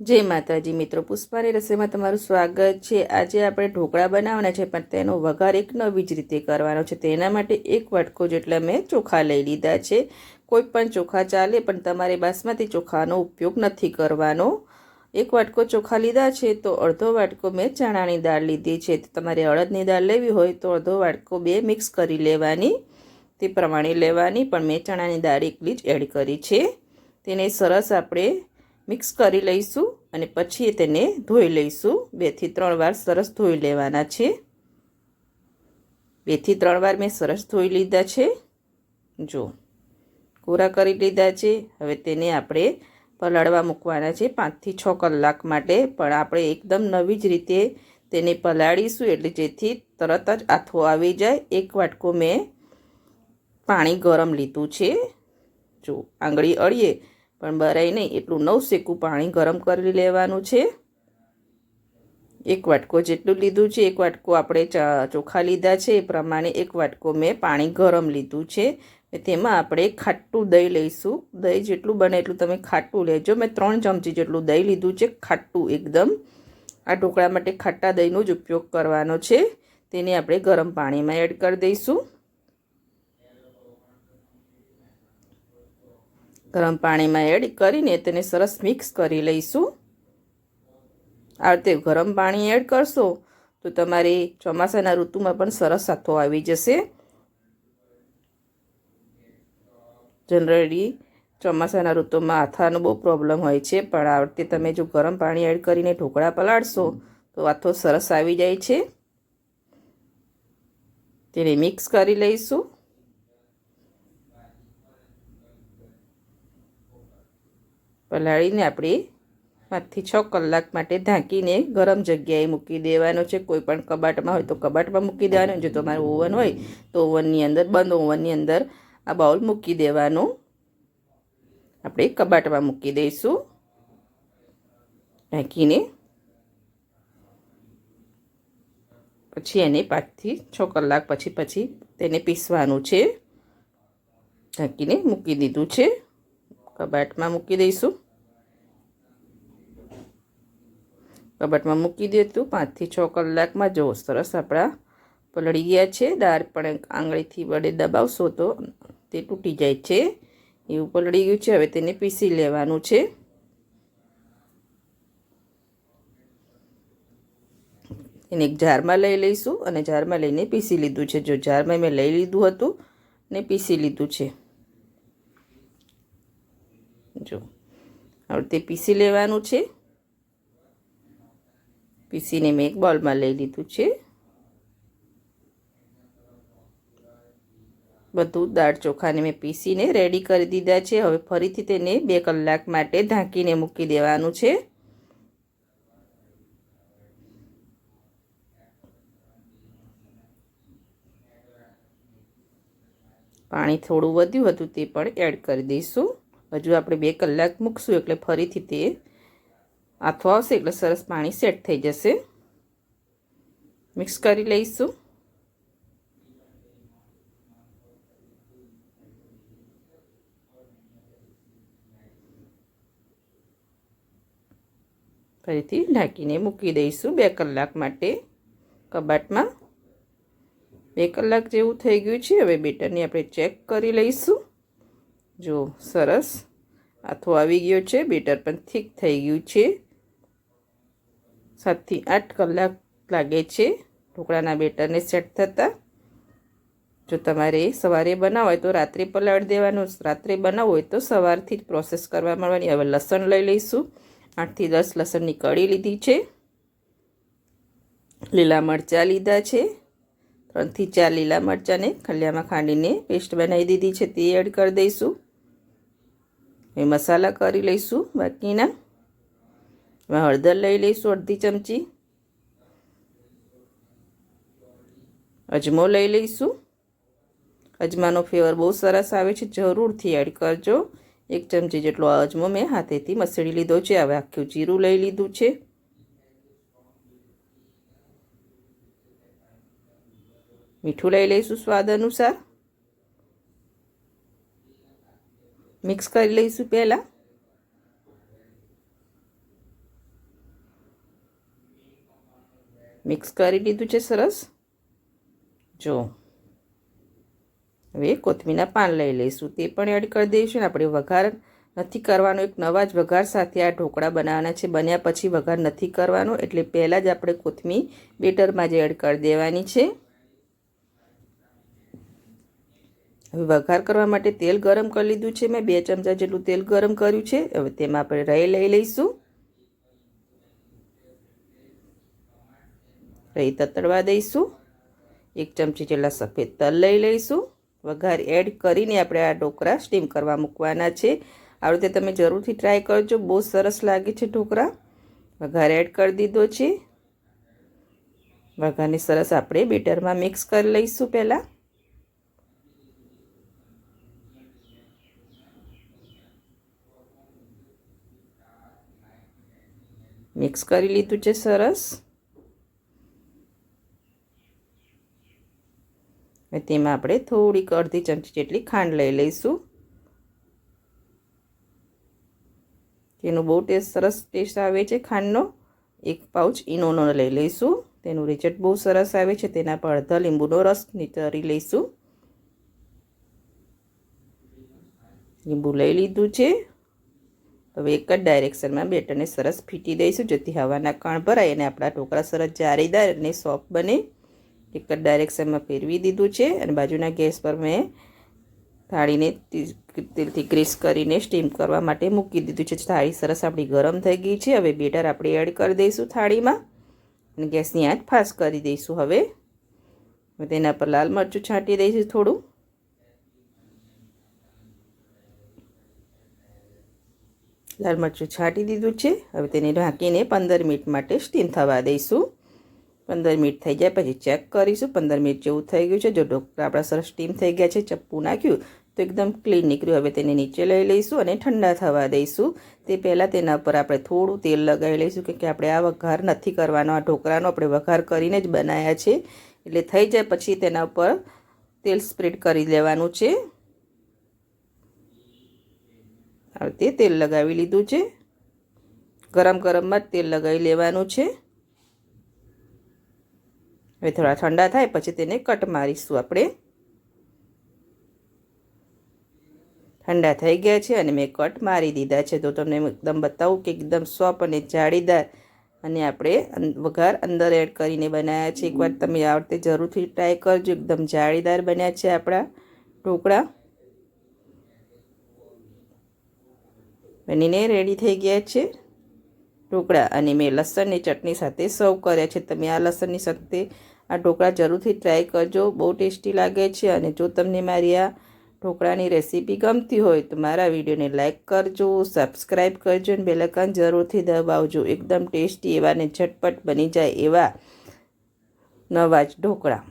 જય માતાજી મિત્રો, પુષ્પાની રસોઈમાં તમારું સ્વાગત છે। આજે આપણે ઢોકળા બનાવવાના છે, પણ તેનો વઘાર એક નવી જ રીતે કરવાનો છે। તેના માટે એક વાટકો જેટલા મેં ચોખા લઈ લીધા છે। કોઈ પણ ચોખા ચાલે, પણ તમારે બાસમતી ચોખાનો ઉપયોગ નથી કરવાનો। એક વાટકો ચોખા લીધા છે તો અડધો વાટકો મેં ચણાની દાળ લીધી છે। તમારે અડદની દાળ લેવી હોય તો અડધો વાટકો બે મિક્સ કરી લેવાની, તે પ્રમાણે લેવાની, પણ મેં ચણાની દાળ એકલી જ એડ કરી છે। તેને સરસ આપણે મિક્સ કરી લઈશું અને પછી તેને ધોઈ લઈશું। 2 થી 3 વાર સરસ ધોઈ લેવાના છે। 2 થી 3 વાર મેં સરસ ધોઈ લીધા છે। જો કોરા કરી લીધા છે। હવે તેને આપણે પલાળવા મૂકવાના છે 5 થી 6 કલાક માટે, પણ આપણે એકદમ નવી જ રીતે તેને પલાળીશું, એટલે જેથી તરત જ આથો આવી જાય। એક વાટકો મેં પાણી ગરમ લીધું છે। જો આંગળી અડીએ પણ બરાય નહીં એટલું નવસેકું પાણી ગરમ કરી લેવાનું છે। એક વાટકો જેટલું લીધું છે। એક વાટકો આપણે ચોખા લીધા છે એ પ્રમાણે એક વાટકો મેં પાણી ગરમ લીધું છે। તેમાં આપણે ખાટું દહીં લઈશું। દહીં જેટલું બને એટલું તમે ખાટું લેજો। મેં 3 ચમચી જેટલું દહીં લીધું છે, ખાટું એકદમ। આ ઢોકળા માટે ખાટા દહીંનો જ ઉપયોગ કરવાનો છે। તેને આપણે ગરમ પાણીમાં એડ કરી દઈશું। ગરમ પાણીમાં એડ કરીને તેને સરસ મિક્સ કરી લઈશું। આ રીતે ગરમ પાણી એડ કરશો તો તમારે ચોમાસાના ઋતુમાં પણ સરસ આથો આવી જશે। જનરલી ચોમાસાના ઋતુમાં આથાનો બહુ પ્રોબ્લેમ હોય છે, પણ આ વખતે તમે જો ગરમ પાણી એડ કરીને ઢોકળા પલાળશો તો આથો સરસ આવી જાય છે। તેને મિક્સ કરી લઈશું। પલાળીને આપણે 5 થી 6 કલાક માટે ઢાંકીને ગરમ જગ્યાએ મૂકી દેવાનો છે। કોઈ પણ કબાટમાં હોય તો કબાટમાં મૂકી દેવાનો, જો તમારું ઓવન હોય તો ઓવનની અંદર, બંધ ઓવનની અંદર આ બાઉલ મૂકી દેવાનો। આપણે કબાટમાં મૂકી દઈશું ઢાંકીને। પછી એને 5 થી 6 કલાક પછી તેને પીસવાનું છે। ઢાંકીને મૂકી દીધું છે, કબાટમાં મૂકી દઈશું। કબાટમાં મૂકી દીધું 5 થી 6 કલાકમાં જો સરસ આપણા પલળી ગયા છે। દાળ પણ આંગળીથી વડે દબાવશો તો તે તૂટી જાય છે, એવું પલળી ગયું છે। હવે તેને પીસી લેવાનું છે। એને એક જારમાં લઈ લઈશું અને જારમાં લઈને પીસી લીધું છે। જો જારમાં મેં લઈ લીધું હતું ને પીસી લીધું છે। જો હવે તે પીસી લેવાનું છે। પીસીને મેં એક બોલમાં લઈ લીધું છે। બધું દાળ ચોખાને મેં પીસીને રેડી કરી દીધા છે। હવે ફરીથી તેને 2 કલાક માટે ઢાંકીને મૂકી દેવાનું છે। પાણી થોડું વધ્યું હતું તે પણ એડ કરી દઈશું। હજુ આપણે 2 કલાક મૂકશું એટલે ફરીથી તે આથો આવશે એટલે સરસ પાણી સેટ થઈ જશે। મિક્સ કરી લઈશું। ફરીથી ઢાંકીને મૂકી દઈશું 2 કલાક માટે કબાટમાં। 2 કલાક જેવું થઈ ગયું છે। હવે બેટરને આપણે ચેક કરી લઈશું। જો સરસ આથો આવી ગયો છે, બેટર પણ થીક થઈ ગયું છે। 7 થી 8 કલાક લાગે છે ઢોકળાના બેટરને સેટ થતાં। જો તમારે સવારે બનાવો હોય તો રાત્રે પલાળી દેવાનું, રાત્રે બનાવવું હોય તો સવારથી જ પ્રોસેસ કરવા માંડવાની। હવે લસણ લઈ લઈશું। 8 થી 10 લસણની કળી લીધી છે। લીલા મરચાં લીધા છે। 3 થી 4 લીલા મરચાંને ખલિયામાં ખાંડીને પેસ્ટ બનાવી દીધી છે, તે એડ કરી દઈશું। હવે મસાલા કરી લઈશું બાકીના। હવે હળદર લઈ લઈશું અડધી ચમચી। અજમો લઈ લઈશું। અજમાનો ફ્લેવર બહુ સરસ આવે છે, જરૂરથી એડ કરજો। 1 ચમચી જેટલો અજમો મેં હાથેથી મસળી લીધો છે। હવે આખું જીરું લઈ લીધું છે। મીઠું લઈ લઈશું સ્વાદ અનુસાર। મિક્સ કરી લઈશું પહેલાં। મિક્સ કરી લીધું છે સરસ. જો હવે કોથમીરના પાન લઈ લઈશું, તે પણ એડ કરી દઈશું. આપણે વઘાર નથી કરવાનો, એક નવા જ વઘાર સાથે આ ઢોકળા બનાવવાના છે. બન્યા પછી વઘાર નથી કરવાનો, એટલે પહેલાં જ આપણે કોથમીર બેટરમાં જ એડ કરી દેવાની છે. હવે વઘાર કરવા માટે તેલ ગરમ કરી લીધું છે. મેં 2 ચમચા જેટલું તેલ ગરમ કર્યું છે. હવે તેમાં આપણે રાઈ લઈ લઈશું. રાઈ તતડવા દઈશું. 1 ચમચી જેટલા સફેદ તલ લઈ લઈશું. વઘાર એડ કરીને આપણે આ ઢોકળા સ્ટીમ કરવા મૂકવાના છે. આ રીતે તમે જરૂરથી ટ્રાય કરજો, બહુ સરસ લાગે છે ઢોકળા. વઘાર એડ કરી દીધો છે. વઘારને સરસ આપણે બેટરમાં મિક્સ કરી લઈશું. પહેલાં મિક્સ કરી લીધું છે સરસ. તેમાં આપણે થોડીક અડધી ચમચી જેટલી ખાંડ લઈ લઈશું. તેનો બહુ સરસ ટેસ્ટ આવે છે ખાંડનો. 1 પાઉચ ઈનોનો લઈ લઈશું. તેનું રિઝલ્ટ બહુ સરસ આવે છે. તેના પર અડધા લીંબુનો રસ નીતરી લઈશું. લીંબુ લઈ લીધું છે. હવે એક જ ડાયરેક્શનમાં બેટરને સરસ ફીટી દઈશું, જેથી હવાના કણ ભરાય અને આપણા ઢોકળા સરસ જાળીદાર અને સોફ્ટ બને. એક જ ડાયરેક્શનમાં ફેરવી દીધું છે અને બાજુના ગેસ પર મેં થાળીને તેલથી ગ્રીસ કરીને સ્ટીમ કરવા માટે મૂકી દીધું છે. થાળી સરસ આપણી ગરમ થઈ ગઈ છે. હવે બેટર આપણે એડ કરી દઈશું થાળીમાં અને ગેસની આંચ ફાસ્ટ કરી દઈશું. હવે તેના પર લાલ મરચું છાંટી દઈશું થોડું. લાલ મરચું છાંટી દીધું છે. હવે તેને ઢાંકીને 15 મિનિટ માટે સ્ટીમ થવા દઈશું. 15 મિનિટ થઈ જાય પછી ચેક કરીશું. 15 મિનિટ જેવું થઈ ગયું છે. જો ઢોકળા આપણા સરસ સ્ટીમ થઈ ગયા છે, ચપ્પુ નાખ્યું તો એકદમ ક્લીન નીકળ્યું. હવે તેને નીચે લઈ લઈશું અને ઠંડા થવા દઈશું. તે પહેલાં તેના ઉપર આપણે થોડું તેલ લગાવી લઈશું, કે આપણે આ વઘાર નથી કરવાનો. આ ઢોકળાનો આપણે વઘાર કરીને જ બનાવ્યા છે, એટલે થઈ જાય પછી તેના ઉપર તેલ સ્પ્રેડ કરી લેવાનું છે. હવે તે તેલ લગાવી લીધું છે. ગરમ ગરમમાં જ તેલ લગાવી લેવાનું છે. હવે થોડા ઠંડા થાય પછી તેને કટ મારીશું આપણે. ઠંડા થઈ ગયા છે અને મેં કટ મારી દીધા છે. તો તમને એકદમ બતાવું કે એકદમ સોફ્ટ અને જાળીદાર અને આપણે વઘાર અંદર એડ કરીને બનાવ્યા છે. એકવાર તમે આ વખતે જરૂરથી ટ્રાય કરજો. એકદમ જાળીદાર બન્યા છે આપણા ઢોકળા. બનીને રેડી થઈ ગયા છે ઢોકળા. અને મેં લસણની ચટણી સાથે સર્વ કર્યા છે. તમે આ લસણની સાથે આ ઢોકળા જરૂરથી ટ્રાય કરજો, બહુ ટેસ્ટી લાગે છે. અને જો તમને મારી આ ઢોકળાની રેસીપી ગમતી હોય તો મારા વિડીયોને લાઇક કરજો, સબસ્ક્રાઈબ કરજો અને બેલ આઇકન જરૂરથી દબાવજો. એકદમ ટેસ્ટી એવા ને ઝટપટ બની જાય એવા નવા જ ઢોકળા.